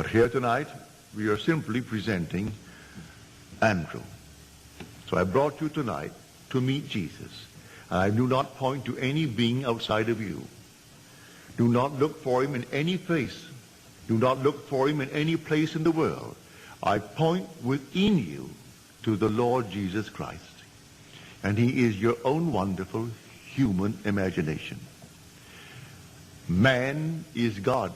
But here tonight, we are simply presenting Andrew. So I brought you tonight to meet Jesus. I do not point to any being outside of you. Do not look for him in any place. Do not look for him in any place in the world. I point within you to the Lord Jesus Christ. And he is your own wonderful human imagination. Man is God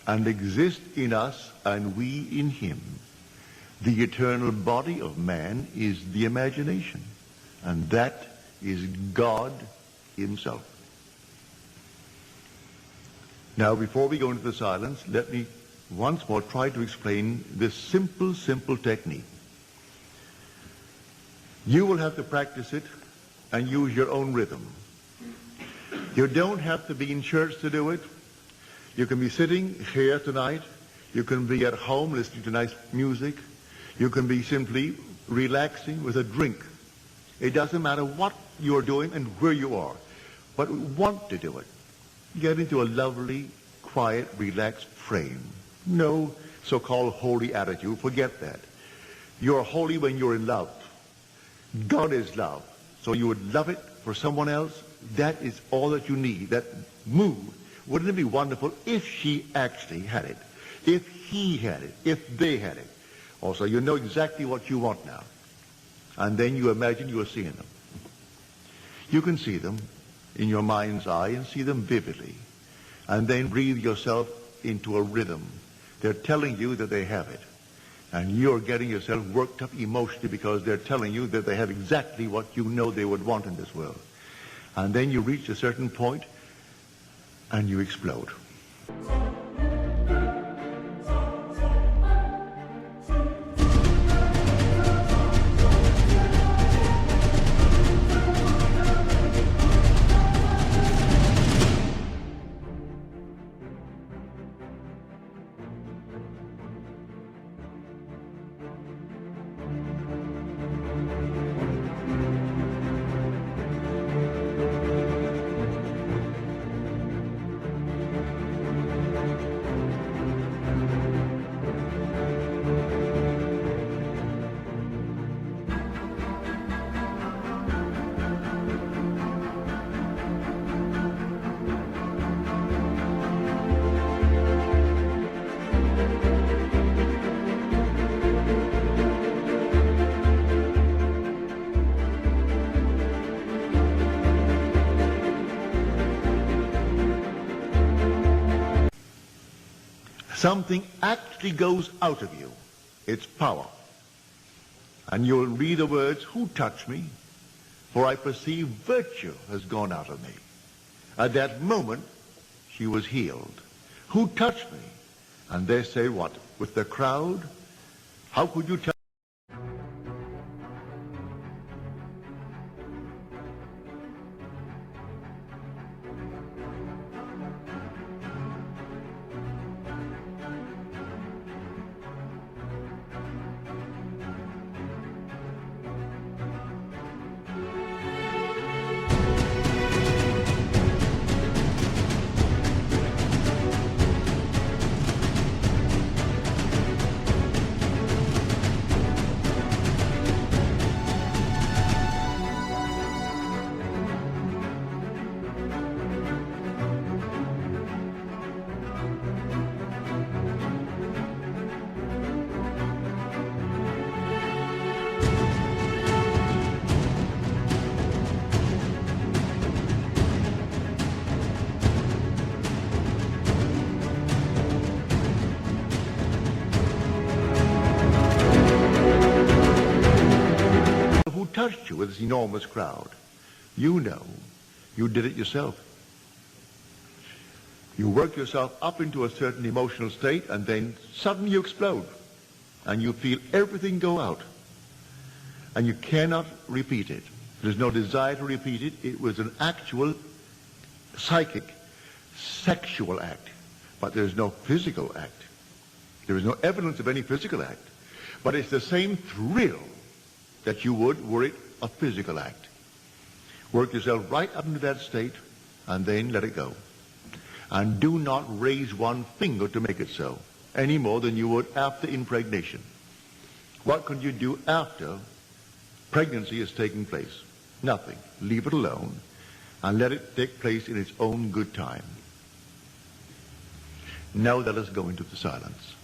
and exists in us and we in him. The eternal body of man is the imagination, and that is God himself. Now, before we go into the silence, let me once more try to explain this simple technique. You will have to practice it and use your own rhythm. You don't have to be in church to do it. You can be sitting here tonight. You can be at home listening to nice music. You can be simply relaxing with a drink. It doesn't matter what you're doing and where you are, but want to do it. Get into a lovely, quiet, relaxed frame. No so-called holy attitude. Forget that. You're holy when you're in love. God is love. So you would love it for someone else. That is all that you need. That mood. Wouldn't it be wonderful if she actually had it? If he had it? If they had it? Also, you know exactly what you want now. And then you imagine you are seeing them. You can see them in your mind's eye and see them vividly. And then breathe yourself into a rhythm. They're telling you that they have it. And you're getting yourself worked up emotionally because they're telling you that they have exactly what you know they would want in this world. And then you reach a certain point and you explode. Something actually goes out of you. It's power. And you'll read the words, "Who touched me? For I perceive virtue has gone out of me." At that moment, she was healed. Who touched me? And they say what? With the crowd? How could you touch? Touched you with this enormous crowd. You know you did it yourself. You work yourself up into a certain emotional state and then suddenly you explode and you feel everything go out and you cannot repeat it. There's no desire to repeat it. It was an actual psychic, sexual act, but there's no physical act. There is no evidence of any physical act, but it's the same thrill that you would were it a physical act. Work yourself right up into that state and then let it go. And do not raise one finger to make it so. any more than you would after impregnation. What can you do after pregnancy is taking place? Nothing. Leave it alone and let it take place in its own good time. Now let us go into the silence.